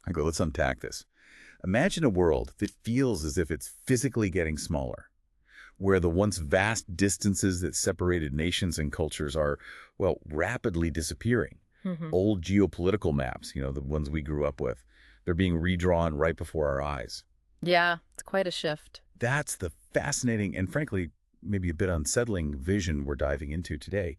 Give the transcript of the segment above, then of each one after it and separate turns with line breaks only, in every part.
I go, let's unpack this. Imagine a world that feels as if it's physically getting smaller, where the once vast distances that separated nations and cultures are, well, rapidly disappearing. Old geopolitical maps, the ones we grew up with, they're being redrawn right before our eyes.
Yeah, it's quite a shift.
That's the fascinating and frankly, maybe a bit unsettling vision we're diving into today.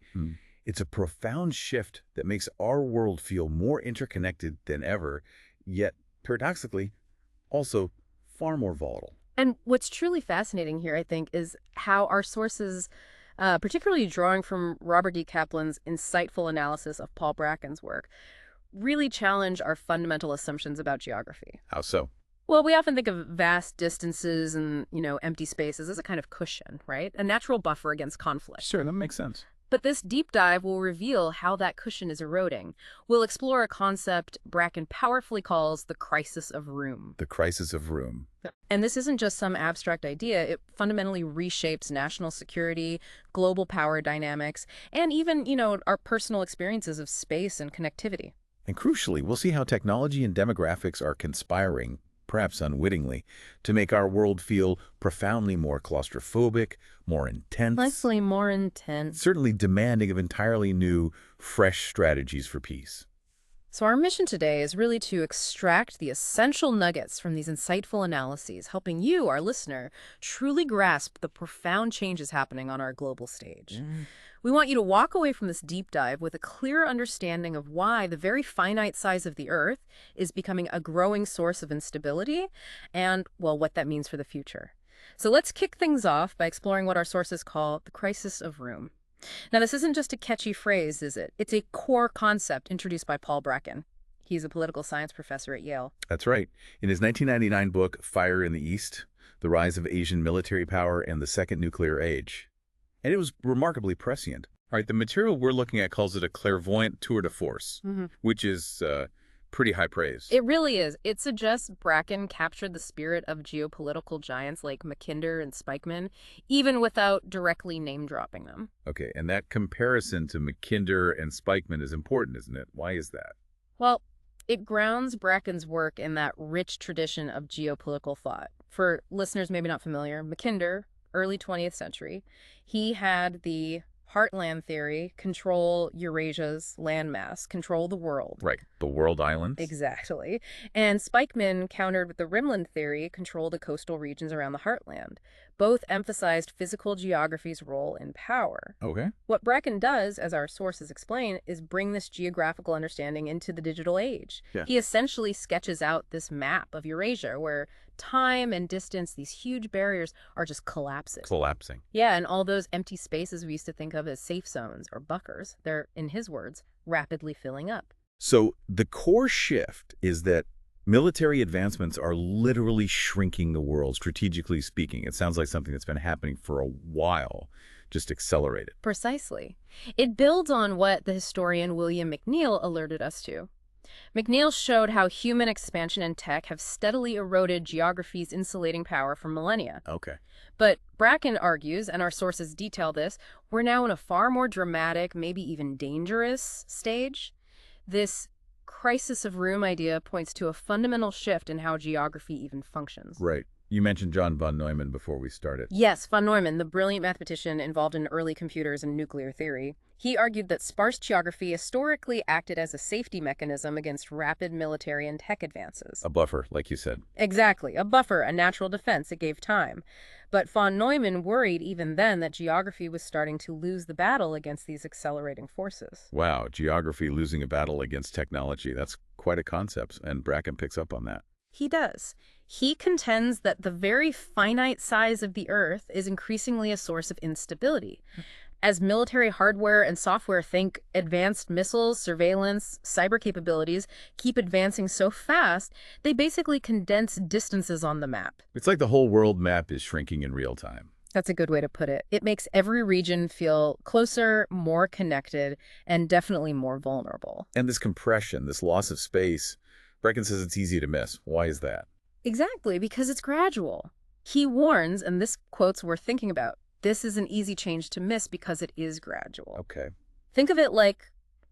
It's a profound shift that makes our world feel more interconnected than ever, yet, paradoxically, also far more volatile.
And what's truly fascinating here, I think, is how our sources, particularly drawing from Robert D. Kaplan's insightful analysis of Paul Bracken's work, really challenge our fundamental assumptions about geography.
How so?
Well, we often think of vast distances and, empty spaces as a kind of cushion, right? A natural buffer against conflict.
Sure, that makes sense.
But this deep dive will reveal how that cushion is eroding. We'll explore a concept Bracken powerfully calls the crisis of room.
The crisis of room.
And this isn't just some abstract idea. It fundamentally reshapes national security, global power dynamics, and even, our personal experiences of space and connectivity.
And crucially, we'll see how technology and demographics are conspiring, perhaps unwittingly, to make our world feel profoundly more claustrophobic, more intense.
Likely more intense.
Certainly demanding of entirely new, fresh strategies for peace.
So our mission today is really to extract the essential nuggets from these insightful analyses, helping you, our listener, truly grasp the profound changes happening on our global stage. We want you to walk away from this deep dive with a clear understanding of why the very finite size of the Earth is becoming a growing source of instability and, well, what that means for the future. So let's kick things off by exploring what our sources call the crisis of room. Now, this isn't just a catchy phrase, is it? It's a core concept introduced by Paul Bracken. He's a political science professor at Yale.
That's right. In his 1999 book, Fire in the East, The Rise of Asian Military Power and the Second Nuclear Age. And it was remarkably prescient. All right, the material we're looking at calls it a clairvoyant tour de force, which is pretty high praise.
It really is. It suggests Bracken captured the spirit of geopolitical giants like Mackinder and Spikeman, even without directly name-dropping them.
Okay, and that comparison to Mackinder and Spikeman is important, isn't it? Why is that?
Well, it grounds Bracken's work in that rich tradition of geopolitical thought. For listeners maybe not familiar, Mackinder, early 20th century, he had the heartland theory, control Eurasia's landmass, control the world.
Right, the world islands.
Exactly. And Spikeman countered with the rimland theory, control the coastal regions around the heartland. Both emphasized physical geography's role in power.
Okay.
What Bracken does, as our sources explain, is bring this geographical understanding into the digital age.
Yeah.
He essentially sketches out this map of Eurasia where time and distance, these huge barriers, are just collapsing. Yeah, and all those empty spaces we used to think of as safe zones or buffers, they're, in his words, rapidly filling up.
So the core shift is that military advancements are literally shrinking the world, strategically speaking. It sounds like something that's been happening for a while, just accelerated.
Precisely. It builds on what the historian William McNeill alerted us to. McNeill showed how human expansion and tech have steadily eroded geography's insulating power for millennia.
Okay.
But Bracken argues, and our sources detail this, we're now in a far more dramatic, maybe even dangerous stage. This crisis of room idea points to a fundamental shift in how geography even functions.
Right. You mentioned John von Neumann before we started.
Yes, von Neumann, the brilliant mathematician involved in early computers and nuclear theory. He argued that sparse geography historically acted as a safety mechanism against rapid military and tech advances.
A buffer, like you said.
Exactly. A buffer, a natural defense. It gave time. But von Neumann worried even then that geography was starting to lose the battle against these accelerating forces.
Wow, geography losing a battle against technology. That's quite a concept, and Bracken picks up on that.
He does. He contends that the very finite size of the Earth is increasingly a source of instability. As military hardware and software think advanced missiles, surveillance, cyber capabilities keep advancing so fast, they basically condense distances on the map.
It's like the whole world map is shrinking in real time.
That's a good way to put it. It makes every region feel closer, more connected, and definitely more vulnerable.
And this compression, this loss of space, Bracken says it's easy to miss. Why is that?
Exactly, because it's gradual. He warns, and this quote's worth thinking about, this is an easy change to miss because it is gradual.
Okay.
Think of it like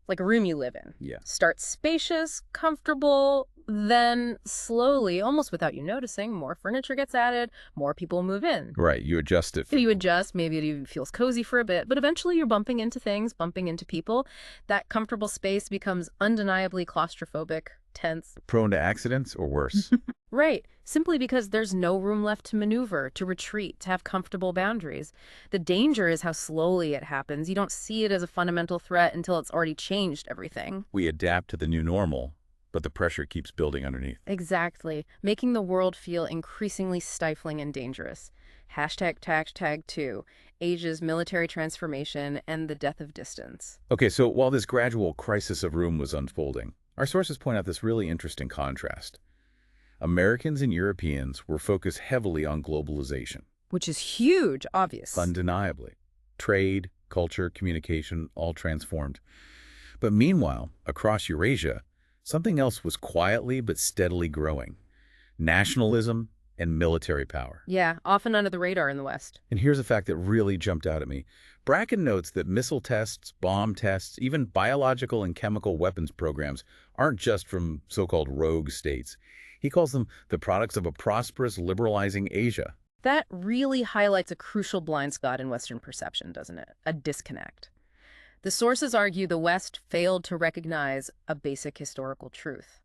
like a room you live in.
Yeah.
Start spacious, comfortable, then slowly, almost without you noticing, more furniture gets added, more people move in.
Right, you adjust it.
You adjust, maybe it even feels cozy for a bit, but eventually you're bumping into things, bumping into people. That comfortable space becomes undeniably claustrophobic, tense.
Prone to accidents or worse.
Right, simply because there's no room left to maneuver, to retreat, to have comfortable boundaries. The danger is how slowly it happens. You don't see it as a fundamental threat until it's already changed everything.
We adapt to the new normal, but the pressure keeps building underneath.
Exactly, making the world feel increasingly stifling and dangerous. #2, Asia's military transformation and the death of distance.
Okay, so while this gradual crisis of room was unfolding, our sources point out this really interesting contrast. Americans and Europeans were focused heavily on globalization.
Which is huge, obvious.
Undeniably. Trade, culture, communication, all transformed. But meanwhile, across Eurasia, something else was quietly but steadily growing. Nationalism and military power.
Yeah, often under the radar in the West.
And here's a fact that really jumped out at me. Bracken notes that missile tests, bomb tests, even biological and chemical weapons programs aren't just from so-called rogue states. He calls them the products of a prosperous, liberalizing Asia.
That really highlights a crucial blind spot in Western perception, doesn't it? A disconnect. The sources argue the West failed to recognize a basic historical truth.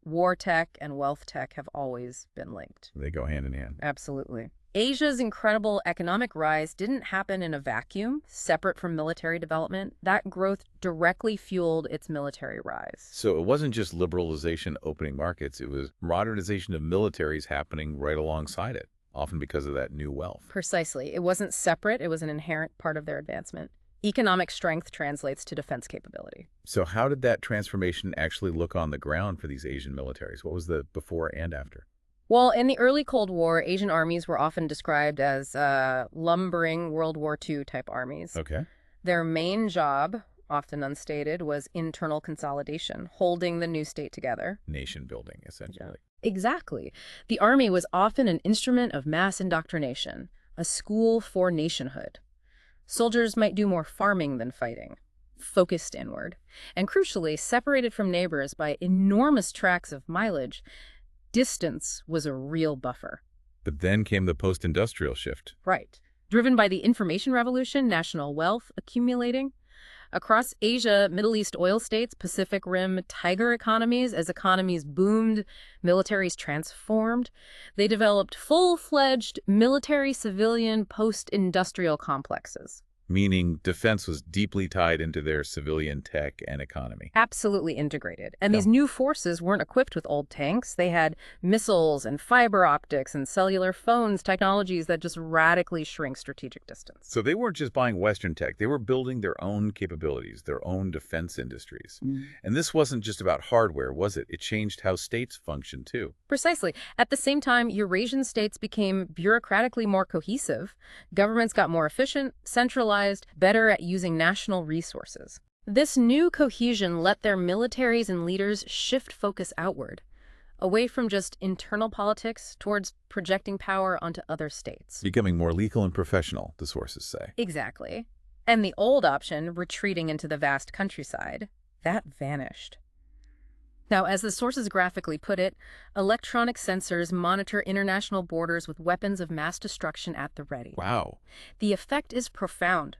War tech and wealth tech have always been linked.
They go hand in hand.
Absolutely. Asia's incredible economic rise didn't happen in a vacuum, separate from military development. That growth directly fueled its military rise.
So it wasn't just liberalization opening markets, it was modernization of militaries happening right alongside it, often because of that new wealth.
Precisely. It wasn't separate, it was an inherent part of their advancement. Economic strength translates to defense capability.
So how did that transformation actually look on the ground for these Asian militaries? What was the before and after?
Well, in the early Cold War, Asian armies were often described as lumbering World War II type armies.
Okay.
Their main job, often unstated, was internal consolidation, holding the new state together.
Nation building, essentially.
Exactly. The army was often an instrument of mass indoctrination, a school for nationhood. Soldiers might do more farming than fighting, focused inward, and crucially, separated from neighbors by enormous tracts of mileage. Distance was a real buffer.
But then came the post-industrial shift.
Right. Driven by the information revolution, national wealth accumulating. Across Asia, Middle East oil states, Pacific Rim, tiger economies, as economies boomed, militaries transformed, they developed full-fledged military-civilian post-industrial complexes.
Meaning defense was deeply tied into their civilian tech and economy.
Absolutely integrated. And these new forces weren't equipped with old tanks. They had missiles and fiber optics and cellular phones, technologies that just radically shrink strategic distance.
So they weren't just buying Western tech, they were building their own capabilities, their own defense industries. And this wasn't just about hardware, was it? It changed how states functioned too.
Precisely. At the same time, Eurasian states became bureaucratically more cohesive. Governments got more efficient, centralized, better at using national resources. This new cohesion let their militaries and leaders shift focus outward, away from just internal politics towards projecting power onto other states.
Becoming more legal and professional, the sources say.
Exactly. And the old option, retreating into the vast countryside, that vanished. Now, as the sources graphically put it, electronic sensors monitor international borders with weapons of mass destruction at the ready.
Wow.
The effect is profound.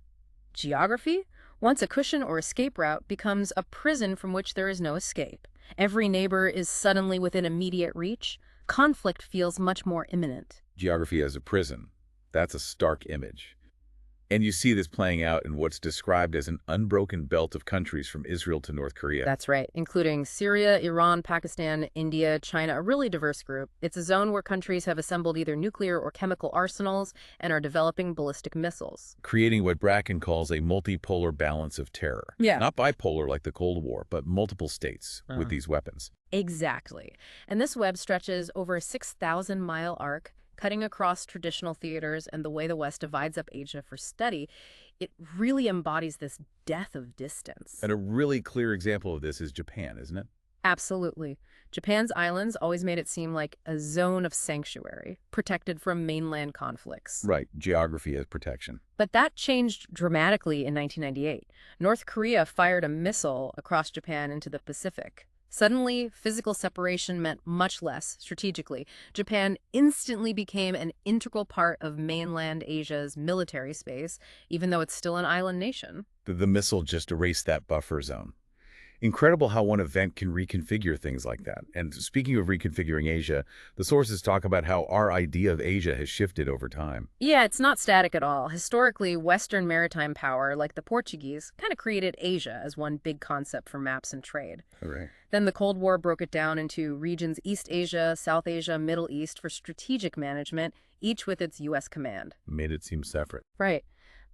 Geography, once a cushion or escape route, becomes a prison from which there is no escape. Every neighbor is suddenly within immediate reach. Conflict feels much more imminent.
Geography as a prison. That's a stark image. And you see this playing out in what's described as an unbroken belt of countries from Israel to North Korea.
That's right, including Syria, Iran, Pakistan, India, China, a really diverse group. It's a zone where countries have assembled either nuclear or chemical arsenals and are developing ballistic missiles.
Creating what Bracken calls a multipolar balance of terror.
Yeah.
Not bipolar like the Cold War, but multiple states with these weapons.
Exactly. And this web stretches over a 6,000-mile arc, cutting across traditional theaters and the way the West divides up Asia for study. It really embodies this death of distance.
And a really clear example of this is Japan, isn't it?
Absolutely. Japan's islands always made it seem like a zone of sanctuary, protected from mainland conflicts.
Right, geography as protection.
But that changed dramatically in 1998. North Korea fired a missile across Japan into the Pacific. Suddenly, physical separation meant much less strategically. Japan instantly became an integral part of mainland Asia's military space, even though it's still an island nation.
The missile just erased that buffer zone. Incredible how one event can reconfigure things like that. And speaking of reconfiguring Asia, the sources talk about how our idea of Asia has shifted over time.
Yeah, it's not static at all. Historically, Western maritime power, like the Portuguese, kind of created Asia as one big concept for maps and trade.
Hooray.
Then the Cold War broke it down into regions East Asia, South Asia, Middle East for strategic management, each with its U.S. command.
Made it seem separate.
Right.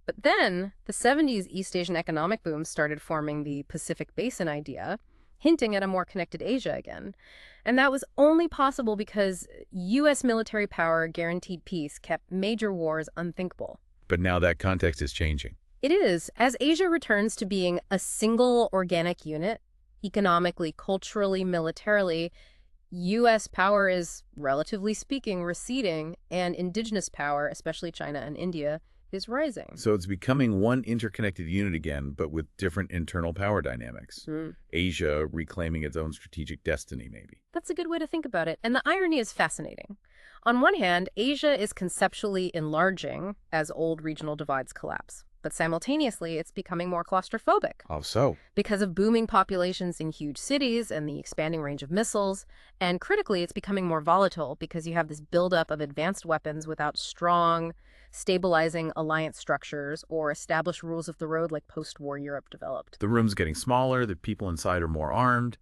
But then, the 70s East Asian economic boom started forming the Pacific Basin idea, hinting at a more connected Asia again. And that was only possible because U.S. military power guaranteed peace kept major wars unthinkable.
But now that context is changing.
It is. As Asia returns to being a single organic unit, economically, culturally, militarily, U.S. power is, relatively speaking, receding, and indigenous power, especially China and India, is rising.
So it's becoming one interconnected unit again, but with different internal power dynamics. Asia reclaiming its own strategic destiny, maybe.
That's a good way to think about it. And the irony is fascinating. On one hand, Asia is conceptually enlarging as old regional divides collapse. But simultaneously, it's becoming more claustrophobic.
How so?
Because of booming populations in huge cities and the expanding range of missiles. And critically, it's becoming more volatile because you have this buildup of advanced weapons without strong, stabilizing alliance structures or established rules of the road like post-war Europe developed.
The room's getting smaller, the people inside are more armed,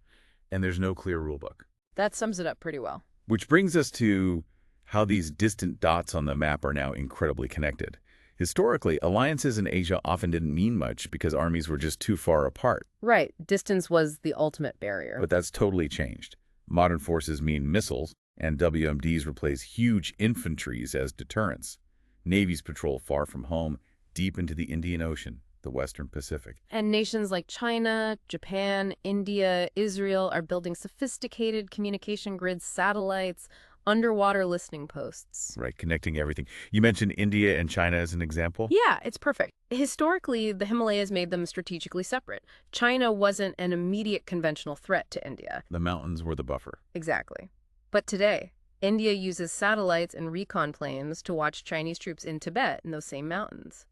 and there's no clear rulebook.
That sums it up pretty well.
Which brings us to how these distant dots on the map are now incredibly connected. Historically, alliances in Asia often didn't mean much because armies were just too far apart.
Right. Distance was the ultimate barrier.
But that's totally changed. Modern forces mean missiles, and WMDs replace huge infantries as deterrents. Navies patrol far from home, deep into the Indian Ocean, the Western Pacific.
And nations like China, Japan, India, Israel are building sophisticated communication grids, satellites, underwater listening posts.
Right, connecting everything. You mentioned India and China as an example?
Yeah, it's perfect. Historically, the Himalayas made them strategically separate. China wasn't an immediate conventional threat to India.
The mountains were the buffer.
Exactly. But today, India uses satellites and recon planes to watch Chinese troops in Tibet in those same mountains.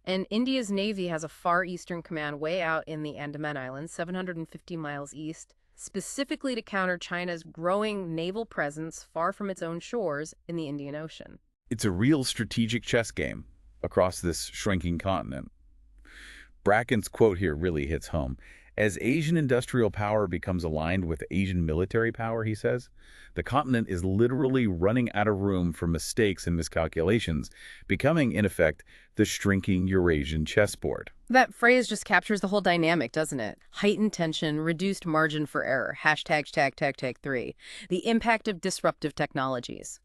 And India's Navy has a Far Eastern command way out in the Andaman Islands, 750 miles east, specifically to counter China's growing naval presence far from its own shores in the Indian Ocean.
It's a real strategic chess game across this shrinking continent. Bracken's quote here really hits home. As Asian industrial power becomes aligned with Asian military power, he says, the continent is literally running out of room for mistakes and miscalculations, becoming, in effect, the shrinking Eurasian chessboard.
That phrase just captures the whole dynamic, doesn't it? Heightened tension, reduced margin for error, ###3, the impact of disruptive technologies.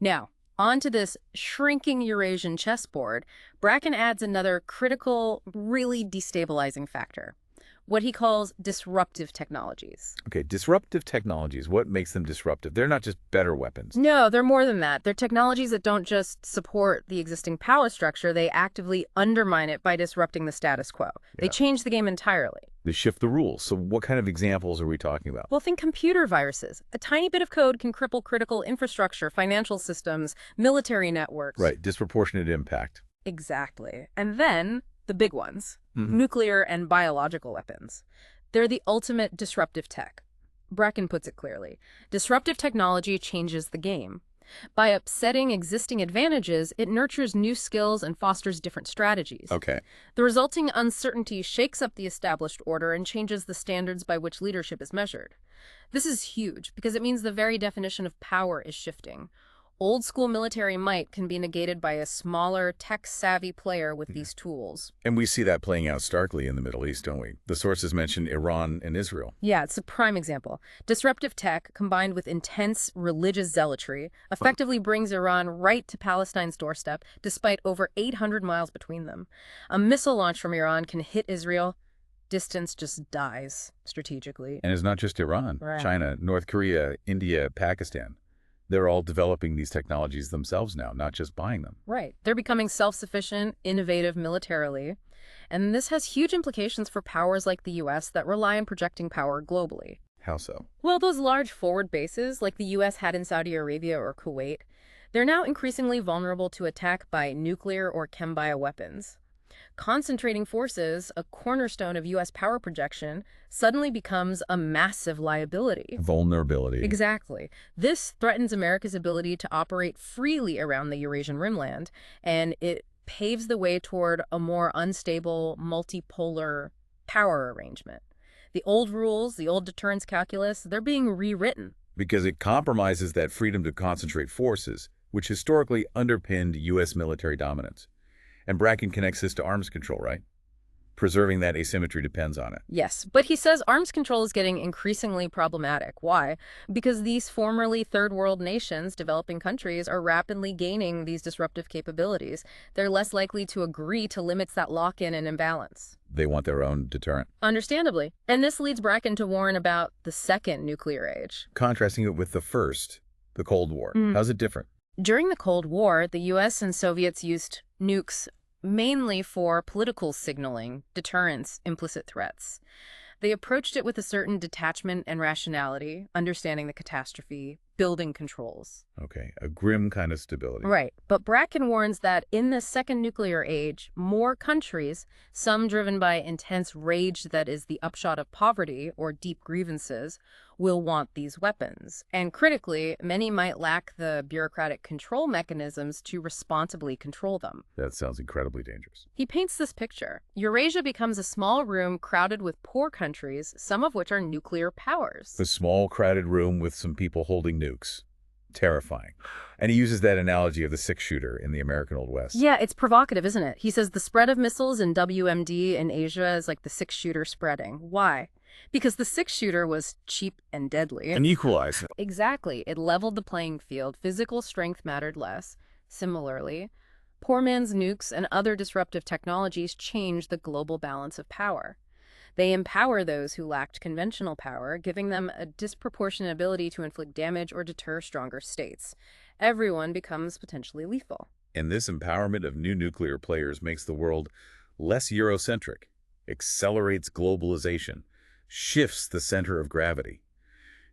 Now, onto this shrinking Eurasian chessboard, Bracken adds another critical, really destabilizing factor. What he calls disruptive technologies.
Okay, disruptive technologies. What makes them disruptive? They're not just better weapons.
No, they're more than that. They're technologies that don't just support the existing power structure, they actively undermine it by disrupting the status quo. They change the game entirely.
They shift the rules. So what kind of examples are we talking about?
Well, think computer viruses. A tiny bit of code can cripple critical infrastructure, financial systems, military networks.
Right, disproportionate impact.
Exactly. And then the big ones, nuclear and biological weapons. They're the ultimate disruptive tech. Bracken puts it clearly. Disruptive technology changes the game. By upsetting existing advantages, it nurtures new skills and fosters different strategies.
Okay.
The resulting uncertainty shakes up the established order and changes the standards by which leadership is measured. This is huge because it means the very definition of power is shifting. Old-school military might can be negated by a smaller, tech-savvy player with these tools.
And we see that playing out starkly in the Middle East, don't we? The sources mention Iran and Israel.
Yeah, it's a prime example. Disruptive tech, combined with intense religious zealotry, effectively brings Iran right to Palestine's doorstep, despite over 800 miles between them. A missile launch from Iran can hit Israel Distance just dies strategically.
And it's not just Iran.
Right.
China, North Korea, India, Pakistan. They're all developing these technologies themselves now, not just buying them.
Right. They're becoming self-sufficient, innovative militarily. And this has huge implications for powers like the U.S. that rely on projecting power globally.
How so?
Well, those large forward bases, like the U.S. had in Saudi Arabia or Kuwait, they're now increasingly vulnerable to attack by nuclear or chem-bioweapons. Concentrating forces, a cornerstone of U.S. power projection, suddenly becomes a massive liability.
Vulnerability.
Exactly. This threatens America's ability to operate freely around the Eurasian rimland, and it paves the way toward a more unstable, multipolar power arrangement. The old rules, the old deterrence calculus, they're being rewritten.
Because it compromises that freedom to concentrate forces, which historically underpinned U.S. military dominance. And Bracken connects this to arms control, right? Preserving that asymmetry depends on it.
Yes, but he says arms control is getting increasingly problematic. Why? Because these formerly third world nations, developing countries, are rapidly gaining these disruptive capabilities. They're less likely to agree to limits that lock in an imbalance.
They want their own deterrent.
Understandably. And this leads Bracken to warn about the second nuclear age.
Contrasting it with the first, the Cold War. How's it different?
During the Cold War, the U.S. and Soviets used nukes mainly for political signaling, deterrence, implicit threats. They approached it with a certain detachment and rationality, understanding the catastrophe, building controls.
Okay, a grim kind of stability.
Right, but Bracken warns that in the second nuclear age, more countries, some driven by intense rage that is the upshot of poverty or deep grievances, will want these weapons. And critically, many might lack the bureaucratic control mechanisms to responsibly control them.
That sounds incredibly dangerous.
He paints this picture. Eurasia becomes a small room crowded with poor countries, some of which are nuclear powers.
A small, crowded room with some people holding nukes. Terrifying. And he uses that analogy of the six-shooter in the American Old West.
Yeah, it's provocative, isn't it? He says the spread of missiles in WMD in Asia is like the six-shooter spreading. Why? Because the six-shooter was cheap and deadly.
An equalizer.
Exactly. It leveled the playing field. Physical strength mattered less. Similarly, poor man's nukes and other disruptive technologies changed the global balance of power. They empower those who lacked conventional power, giving them a disproportionate ability to inflict damage or deter stronger states. Everyone becomes potentially lethal.
And this empowerment of new nuclear players makes the world less Eurocentric, accelerates globalization, shifts the center of gravity.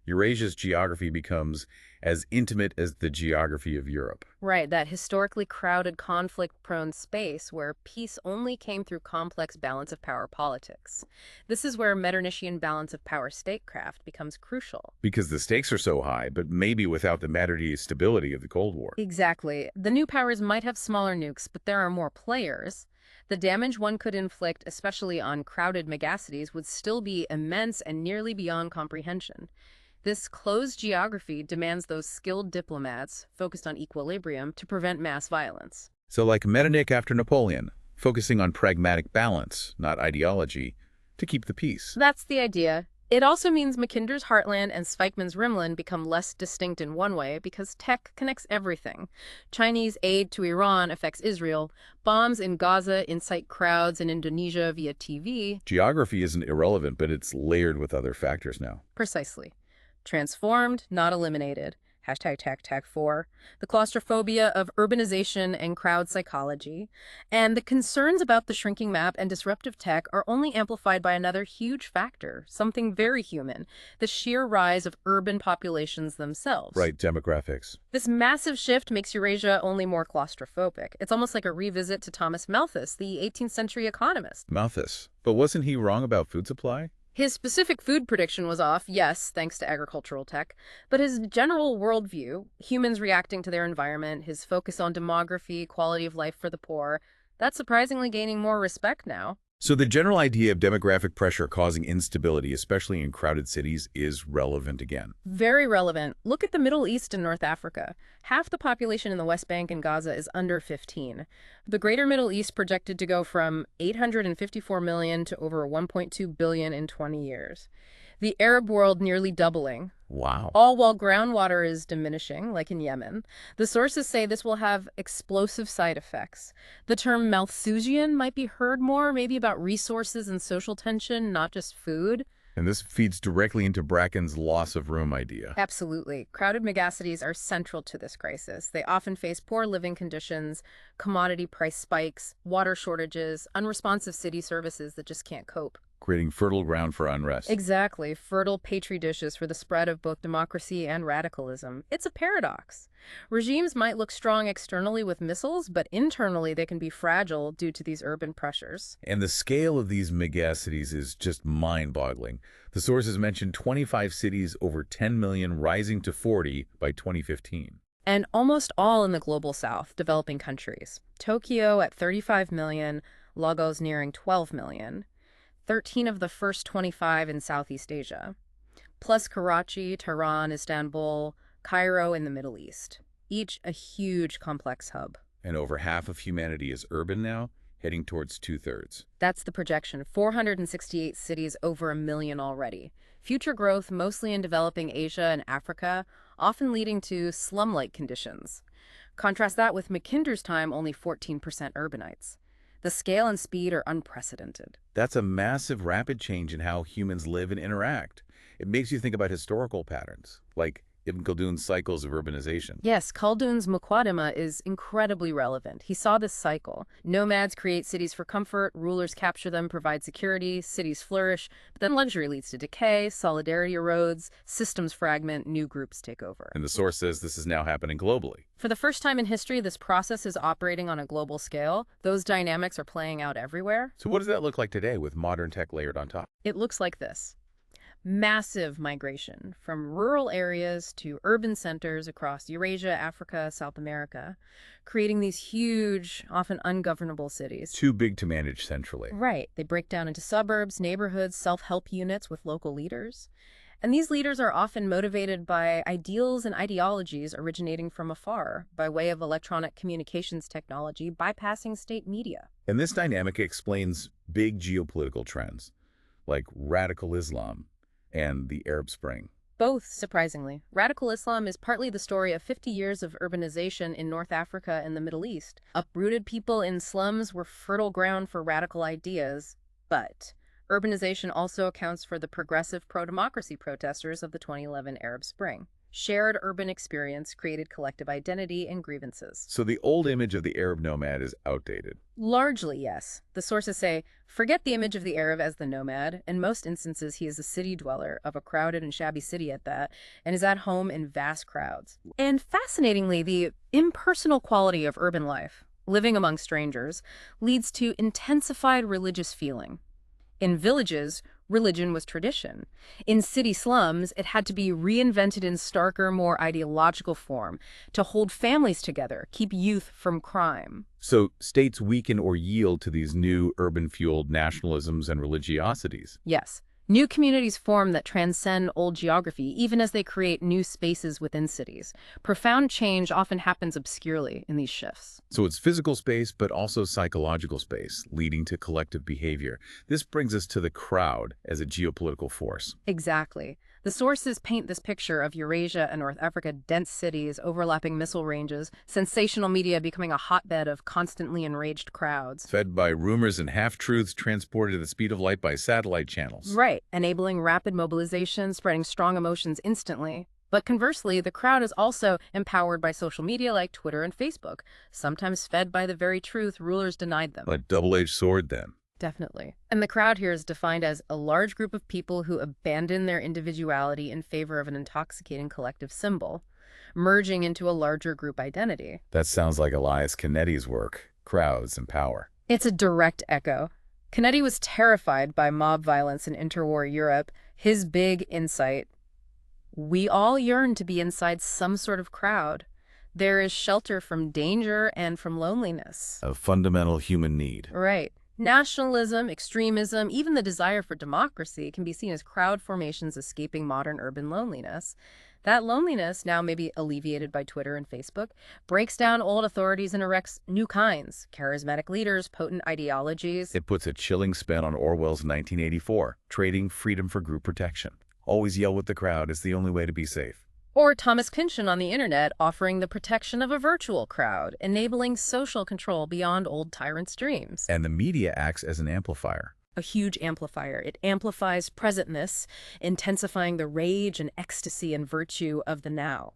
Eurasia's geography becomes as intimate as the geography of Europe.
Right, that historically crowded, conflict-prone space where peace only came through complex balance of power politics. This is where Metternichian balance of power statecraft becomes crucial.
Because the stakes are so high, but maybe without the Metternich stability of the Cold War.
Exactly. The new powers might have smaller nukes, but there are more players. The damage one could inflict, especially on crowded megacities, would still be immense and nearly beyond comprehension. This closed geography demands those skilled diplomats, focused on equilibrium, to prevent mass violence.
So like Metternich after Napoleon, focusing on pragmatic balance, not ideology, to keep the peace.
That's the idea. It also means Mackinder's heartland and Spikeman's rimland become less distinct in one way because tech connects everything. Chinese aid to Iran affects Israel. Bombs in Gaza incite crowds in Indonesia via TV.
Geography isn't irrelevant, but it's layered with other factors now.
Precisely. Transformed, not eliminated. #tag4. The claustrophobia of urbanization and crowd psychology. And the concerns about the shrinking map and disruptive tech are only amplified by another huge factor, something very human, the sheer rise of urban populations themselves.
Right, demographics.
This massive shift makes Eurasia only more claustrophobic. It's almost like a revisit to Thomas Malthus, the 18th century economist.
Malthus. But wasn't he wrong about food supply?
His specific food prediction was off, yes, thanks to agricultural tech, but his general worldview, humans reacting to their environment, his focus on demography, quality of life for the poor, that's surprisingly gaining more respect now.
So the general idea of demographic pressure causing instability, especially in crowded cities, is relevant again.
Very relevant. Look at the Middle East and North Africa. Half the population in the West Bank and Gaza is under 15. The Greater Middle East projected to go from 854 million to over 1.2 billion in 20 years. The Arab world nearly doubling.
Wow.
all while groundwater is diminishing, like in Yemen. The sources say this will have explosive side effects. The term Malthusian might be heard more, maybe about resources and social tension, not just food.
And this feeds directly into Bracken's loss of room idea.
Absolutely. Crowded megacities are central to this crisis. They often face poor living conditions, commodity price spikes, water shortages, unresponsive city services that just can't cope.
Creating fertile ground for unrest.
Exactly. Fertile petri dishes for the spread of both democracy and radicalism. It's a paradox. Regimes might look strong externally with missiles, but internally they can be fragile due to these urban pressures.
And the scale of these megacities is just mind-boggling. The sources mention 25 cities over 10 million rising to 40 by 2015.
And almost all in the global south, developing countries. Tokyo at 35 million, Lagos nearing 12 million. 13 of the first 25 in Southeast Asia, plus Karachi, Tehran, Istanbul, Cairo in the Middle East, each a huge complex hub.
And over half of humanity is urban now, heading towards two-thirds.
That's the projection, 468 cities, over a million already. Future growth mostly in developing Asia and Africa, often leading to slum-like conditions. Contrast that with Mackinder's time, only 14% urbanites. The scale and speed are unprecedented.
That's a massive, rapid change in how humans live and interact. It makes you think about historical patterns, like Ibn Khaldun's cycles of urbanization.
Yes, Khaldun's Muqaddimah is incredibly relevant. He saw this cycle. Nomads create cities for comfort, rulers capture them, provide security, cities flourish, but then luxury leads to decay, solidarity erodes, systems fragment, new groups take over.
And the source says this is now happening globally.
For the first time in history, this process is operating on a global scale. Those dynamics are playing out everywhere.
So what does that look like today with modern tech layered on top?
It looks like this. Massive migration from rural areas to urban centers across Eurasia, Africa, South America, creating these huge, often ungovernable cities.
Too big to manage centrally.
Right. They break down into suburbs, neighborhoods, self-help units with local leaders. And these leaders are often motivated by ideals and ideologies originating from afar, by way of electronic communications technology, bypassing state media.
And this dynamic explains big geopolitical trends, like radical Islam and the Arab Spring.
Both, surprisingly. Radical Islam is partly the story of 50 years of urbanization in North Africa and the Middle East. Uprooted people in slums were fertile ground for radical ideas, but urbanization also accounts for the progressive pro-democracy protesters of the 2011 Arab Spring. Shared urban experience created collective identity and grievances.
So the old image of the Arab nomad is outdated.
Largely, yes. The sources say, forget the image of the Arab as the nomad. In most instances, he is a city dweller, of a crowded and shabby city at that, and is at home in vast crowds. And fascinatingly, the impersonal quality of urban life, living among strangers, leads to intensified religious feeling. In villages, religion was tradition. In city slums, it had to be reinvented in starker, more ideological form to hold families together, keep youth from crime.
So states weaken or yield to these new urban-fueled nationalisms and religiosities.
Yes. New communities form that transcend old geography, even as they create new spaces within cities. Profound change often happens obscurely in these shifts.
So it's physical space, but also psychological space, leading to collective behavior. This brings us to the crowd as a geopolitical force.
Exactly. The sources paint this picture of Eurasia and North Africa, dense cities, overlapping missile ranges, sensational media becoming a hotbed of constantly enraged crowds.
Fed by rumors and half-truths transported at the speed of light by satellite channels.
Right, enabling rapid mobilization, spreading strong emotions instantly. But conversely, the crowd is also empowered by social media like Twitter and Facebook, sometimes fed by the very truth rulers denied them.
A double-edged sword, then.
Definitely. And the crowd here is defined as a large group of people who abandon their individuality in favor of an intoxicating collective symbol, merging into a larger group identity.
That sounds like Elias Canetti's work, Crowds and Power.
It's a direct echo. Canetti was terrified by mob violence in interwar Europe. His big insight: we all yearn to be inside some sort of crowd. There is shelter from danger and from loneliness.
A fundamental human need.
Right. Nationalism, extremism, even the desire for democracy can be seen as crowd formations escaping modern urban loneliness. That loneliness, now maybe alleviated by Twitter and Facebook, breaks down old authorities and erects new kinds: charismatic leaders, potent ideologies.
It puts a chilling spin on Orwell's 1984, trading freedom for group protection. Always yell with the crowd. It's the only way to be safe.
Or Thomas Pynchon on the internet offering the protection of a virtual crowd, enabling social control beyond old tyrants' dreams.
And the media acts as an amplifier.
A huge amplifier. It amplifies presentness, intensifying the rage and ecstasy and virtue of the now.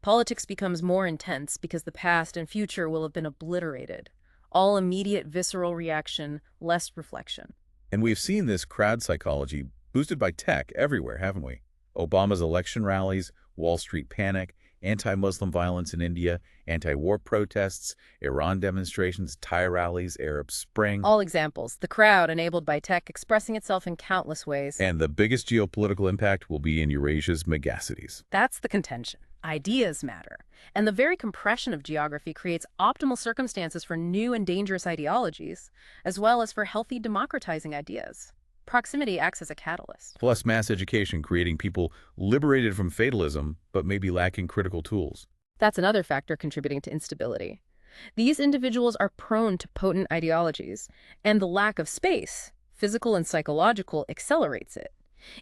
Politics becomes more intense because the past and future will have been obliterated. All immediate visceral reaction, less reflection.
And we've seen this crowd psychology boosted by tech everywhere, haven't we? Obama's election rallies, Wall Street panic, anti-Muslim violence in India, anti-war protests, Iran demonstrations, Thai rallies, Arab Spring.
All examples. The crowd, enabled by tech, expressing itself in countless ways.
And the biggest geopolitical impact will be in Eurasia's megacities.
That's the contention. Ideas matter. And the very compression of geography creates optimal circumstances for new and dangerous ideologies, as well as for healthy democratizing ideas. Proximity acts as a catalyst.
Plus mass education, creating people liberated from fatalism, but maybe lacking critical tools.
That's another factor contributing to instability. These individuals are prone to potent ideologies, and the lack of space, physical and psychological, accelerates it.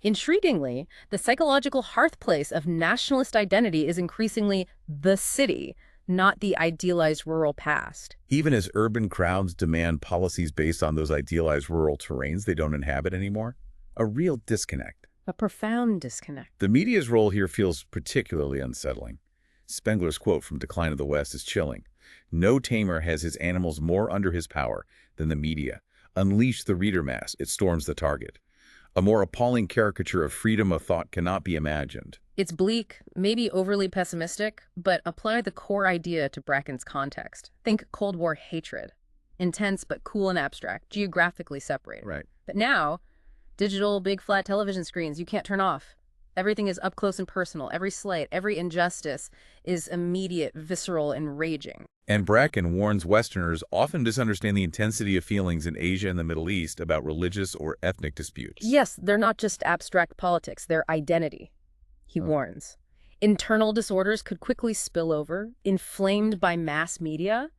Intriguingly, the psychological hearthplace of nationalist identity is increasingly the city, not the idealized rural past.
Even as urban crowds demand policies based on those idealized rural terrains they don't inhabit anymore, a real disconnect.
A profound disconnect.
The media's role here feels particularly unsettling. Spengler's quote from Decline of the West is chilling. No tamer has his animals more under his power than the media. Unleash the reader mass, it storms the target. A more appalling caricature of freedom of thought cannot be imagined.
It's bleak, maybe overly pessimistic, but apply the core idea to Bracken's context. Think Cold War hatred. Intense but cool and abstract, geographically separated.
Right.
But now, digital, big flat television screens you can't turn off. Everything is up close and personal. Every slight, every injustice is immediate, visceral, and raging.
And Bracken warns Westerners often misunderstand the intensity of feelings in Asia and the Middle East about religious or ethnic disputes.
Yes, they're not just abstract politics, they're identity, he warns. Internal disorders could quickly spill over, inflamed by mass media.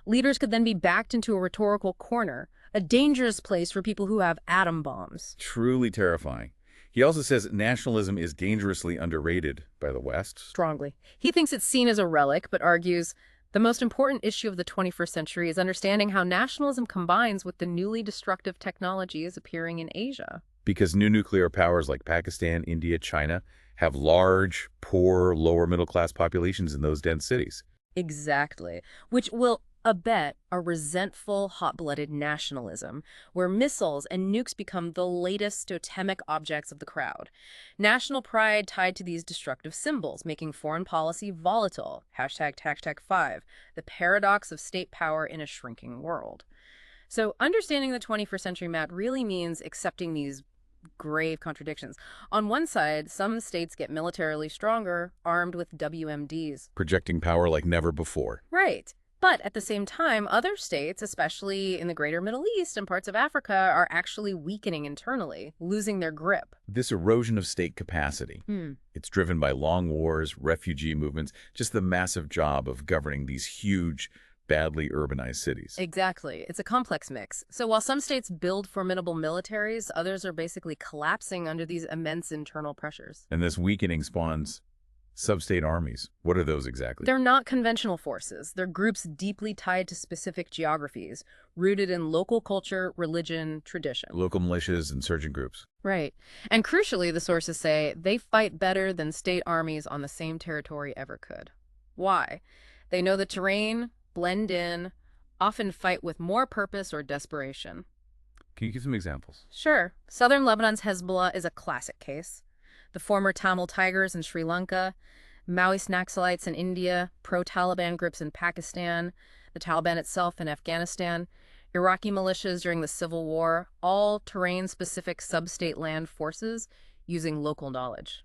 Leaders could then be backed into a rhetorical corner, a dangerous place for people who have atom bombs.
Truly terrifying. He also says nationalism is dangerously underrated by the West.
Strongly. He thinks it's seen as a relic, but argues the most important issue of the 21st century is understanding how nationalism combines with the newly destructive technologies appearing in Asia.
Because new nuclear powers like Pakistan, India, China have large, poor, lower middle-class populations in those dense cities.
Exactly. Which will abet a resentful, hot-blooded nationalism, where missiles and nukes become the latest totemic objects of the crowd. National pride tied to these destructive symbols, making foreign policy volatile. #5. The paradox of state power in a shrinking world. So understanding the 21st century, Matt, really means accepting these grave contradictions. On one side, some states get militarily stronger, armed with WMDs.
Projecting power like never before.
Right. But at the same time, other states, especially in the greater Middle East and parts of Africa, are actually weakening internally, losing their grip.
This erosion of state capacity, it's driven by long wars, refugee movements, just the massive job of governing these huge, badly urbanized cities.
Exactly. It's a complex mix. So while some states build formidable militaries, others are basically collapsing under these immense internal pressures.
And this weakening spawns sub-state armies. What are those exactly?
They're not conventional forces. They're groups deeply tied to specific geographies, rooted in local culture, religion, tradition.
Local militias, insurgent groups.
Right. And crucially, the sources say they fight better than state armies on the same territory ever could. Why? They know the terrain, blend in, often fight with more purpose or desperation.
Can you give some examples?
Sure. Southern Lebanon's Hezbollah is a classic case. The former Tamil Tigers in Sri Lanka, Maoist Naxalites in India, pro-Taliban groups in Pakistan, the Taliban itself in Afghanistan, Iraqi militias during the Civil War, all terrain-specific sub-state land forces using local knowledge.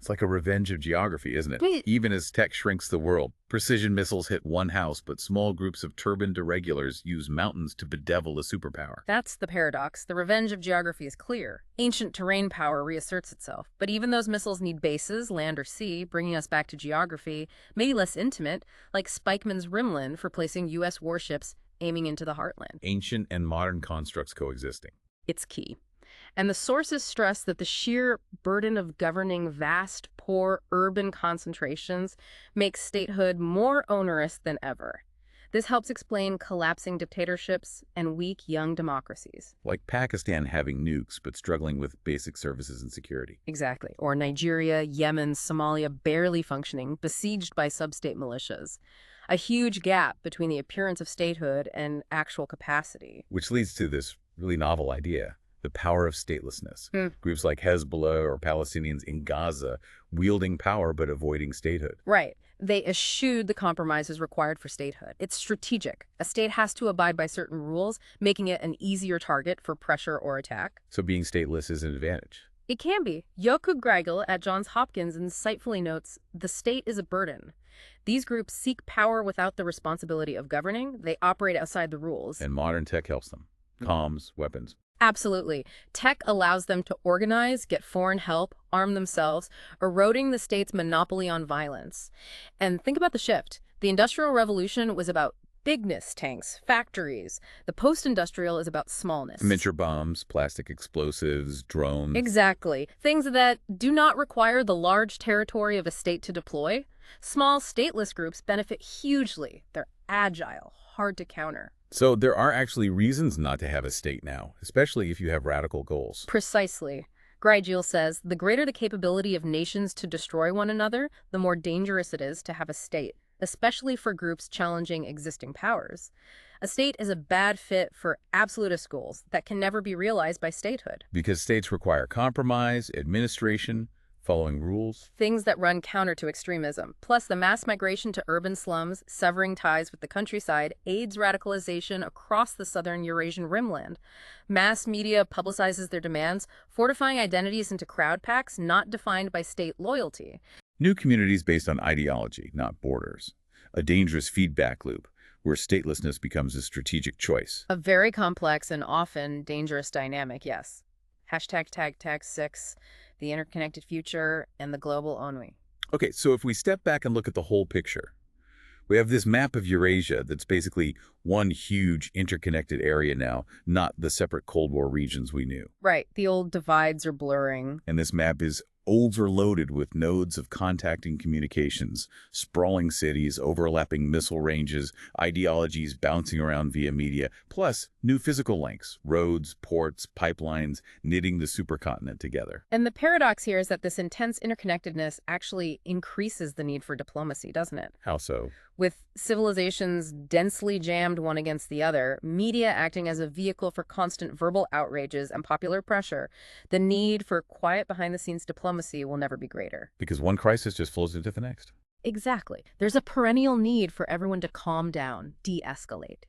It's like a revenge of geography, isn't it?
Right.
Even as tech shrinks the world, precision missiles hit one house, but small groups of turbaned irregulars use mountains to bedevil a superpower.
That's the paradox. The revenge of geography is clear. Ancient terrain power reasserts itself. But even those missiles need bases, land or sea, bringing us back to geography, maybe less intimate, like Spikeman's Rimland for placing U.S. warships aiming into the heartland.
Ancient and modern constructs coexisting.
It's key. And the sources stress that the sheer burden of governing vast, poor urban concentrations makes statehood more onerous than ever. This helps explain collapsing dictatorships and weak young democracies.
Like Pakistan having nukes but struggling with basic services and security.
Exactly. Or Nigeria, Yemen, Somalia barely functioning, besieged by sub-state militias. A huge gap between the appearance of statehood and actual capacity.
Which leads to this really novel idea, the power of statelessness.
Hmm.
Groups like Hezbollah or Palestinians in Gaza wielding power but avoiding statehood.
Right. They eschewed the compromises required for statehood. It's strategic. A state has to abide by certain rules, making it an easier target for pressure or attack.
So being stateless is an advantage.
It can be. Yoko Greigel at Johns Hopkins insightfully notes, the state is a burden. These groups seek power without the responsibility of governing. They operate outside the rules.
And modern tech helps them. Comms, weapons.
Absolutely. Tech allows them to organize, get foreign help, arm themselves, eroding the state's monopoly on violence. And think about the shift. The Industrial Revolution was about bigness, tanks, factories. The post-industrial is about smallness.
Miniature bombs, plastic explosives, drones.
Exactly. Things that do not require the large territory of a state to deploy. Small stateless groups benefit hugely. They're agile, hard to counter.
So there are actually reasons not to have a state now, especially if you have radical goals.
Precisely. Greigel says, the greater the capability of nations to destroy one another, the more dangerous it is to have a state, especially for groups challenging existing powers. A state is a bad fit for absolutist goals that can never be realized by statehood.
Because states require compromise, administration, following rules.
Things that run counter to extremism. Plus, the mass migration to urban slums, severing ties with the countryside, aids radicalization across the southern Eurasian rimland. Mass media publicizes their demands, fortifying identities into crowd packs not defined by state loyalty.
New communities based on ideology, not borders. A dangerous feedback loop where statelessness becomes a strategic choice.
A very complex and often dangerous dynamic, yes. #tag6, the interconnected future, and the global ennui.
Okay, so if we step back and look at the whole picture, we have this map of Eurasia that's basically one huge interconnected area now, not the separate Cold War regions we knew.
Right, the old divides are blurring.
And this map is overloaded with nodes of contacting communications, sprawling cities, overlapping missile ranges, ideologies bouncing around via media, plus new physical links, roads, ports, pipelines, knitting the supercontinent together.
And the paradox here is that this intense interconnectedness actually increases the need for diplomacy, doesn't it?
How so?
With civilizations densely jammed one against the other, media acting as a vehicle for constant verbal outrages and popular pressure, the need for quiet behind-the-scenes diplomacy will never be greater.
Because one crisis just flows into the next.
Exactly. There's a perennial need for everyone to calm down, de-escalate.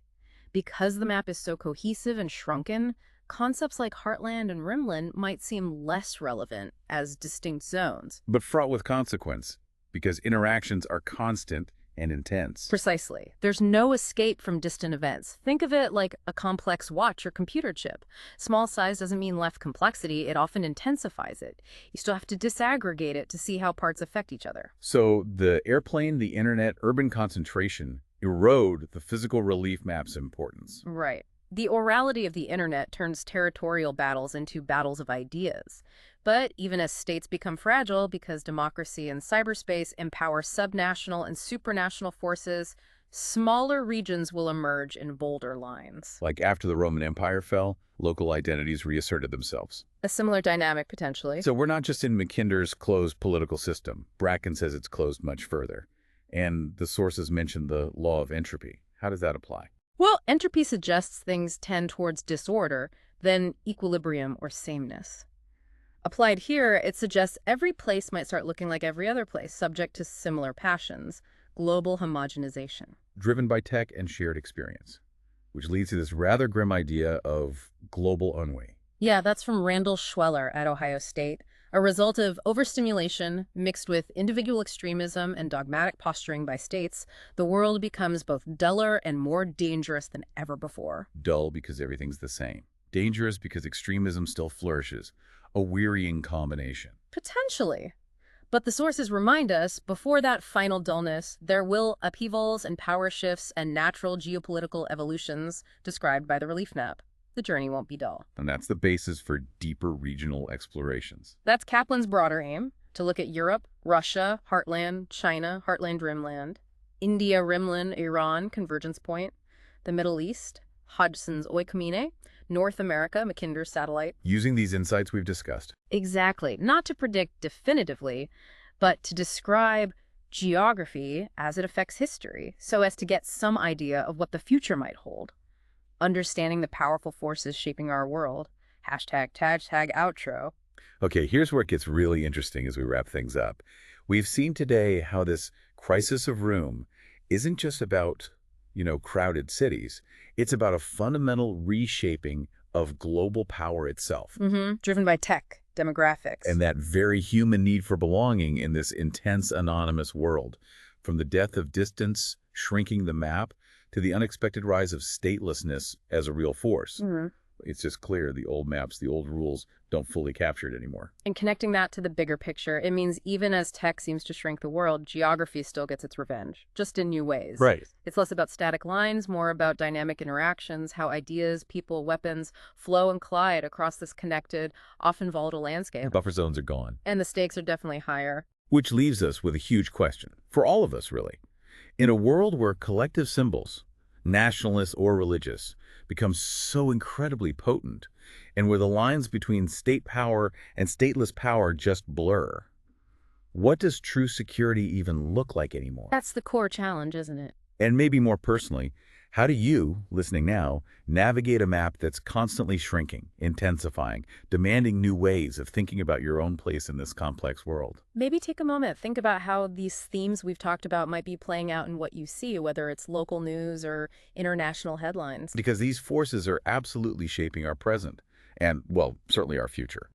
Because the map is so cohesive and shrunken, concepts like heartland and rimland might seem less relevant as distinct zones.
But fraught with consequence, because interactions are constant and intense.
Precisely. There's no escape from distant events. Think of it like a complex watch or computer chip. Small size doesn't mean less complexity, it often intensifies it. You still have to disaggregate it to see how parts affect each other.
So the airplane, the internet, urban concentration erode the physical relief map's importance.
Right. The orality of the internet turns territorial battles into battles of ideas. But even as states become fragile because democracy and cyberspace empower subnational and supranational forces, smaller regions will emerge in bolder lines.
Like after the Roman Empire fell, local identities reasserted themselves.
A similar dynamic, potentially.
So we're not just in Mackinder's closed political system. Bracken says it's closed much further. And the sources mention the law of entropy. How does that apply?
Well, entropy suggests things tend towards disorder, then equilibrium or sameness. Applied here, it suggests every place might start looking like every other place, subject to similar passions, global homogenization.
Driven by tech and shared experience, which leads to this rather grim idea of global ennui.
Yeah, that's from Randall Schweller at Ohio State, a result of overstimulation mixed with individual extremism and dogmatic posturing by states. The world becomes both duller and more dangerous than ever before.
Dull because everything's the same. Dangerous because extremism still flourishes. A wearying combination.
Potentially. But the sources remind us, before that final dullness, there will upheavals and power shifts and natural geopolitical evolutions described by the relief map. the journey won't be dull.
And that's the basis for deeper regional explorations.
That's Kaplan's broader aim, to look at Europe, Russia, heartland, China, heartland rimland, India, rimland, Iran, convergence point, the Middle East, Hodgson's oikoumene, North America, Mackinder's satellite.
Using these insights we've discussed.
Exactly. Not to predict definitively, but to describe geography as it affects history, so as to get some idea of what the future might hold. Understanding the powerful forces shaping our world. Hashtag outro.
Okay, here's where it gets really interesting as we wrap things up. We've seen today how this crisis of room isn't just about, crowded cities. It's about a fundamental reshaping of global power itself.
Driven by tech, demographics.
And that very human need for belonging in this intense, anonymous world. From the death of distance, shrinking the map, to the unexpected rise of statelessness as a real force. It's just clear the old maps, the old rules don't fully capture it anymore.
And connecting that to the bigger picture, it means even as tech seems to shrink the world, geography still gets its revenge, just in new ways.
Right.
It's less about static lines, more about dynamic interactions, how ideas, people, weapons flow and collide across this connected, often volatile landscape.
Buffer zones are gone.
And the stakes are definitely higher.
Which leaves us with a huge question, for all of us really. In a world where collective symbols, nationalist or religious, become so incredibly potent, and where the lines between state power and stateless power just blur, what does true security even look like anymore?
That's the core challenge, isn't it?
And maybe more personally, how do you, listening now, navigate a map that's constantly shrinking, intensifying, demanding new ways of thinking about your own place in this complex world?
Maybe take a moment, think about how these themes we've talked about might be playing out in what you see, whether it's local news or international headlines.
Because these forces are absolutely shaping our present and, well, certainly our future.